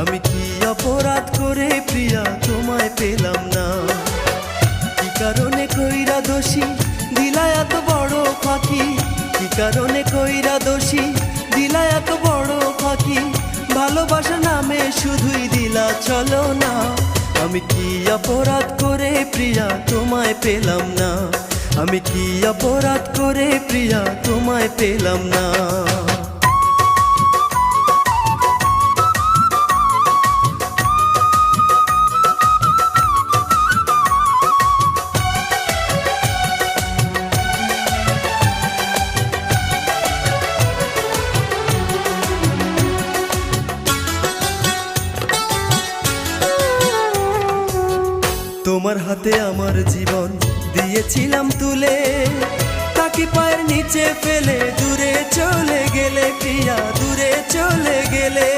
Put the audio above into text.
আমি কি অপরাধ করে প্রিয়া তোমায় পেলাম না? কি কারণে কইরা দোষী দিলা এত বড় ফাঁকি? কি কারণে কইরা দোষী দিলা এত বড় ফাঁকি? ভালোবাসার নামে শুধুই দিলা চলো না। আমি কি অপরাধ করে প্রিয়া তোমায় পেলাম না? আমি কি অপরাধ করে প্রিয়া তোমায় পেলাম না? তোমার হাতে আমার জীবন দিয়েছিলাম তুলে, তাকে পায়ের নিচে ফেলে দূরে চলে গেলে প্রিয়া, দূরে চলে গেলে।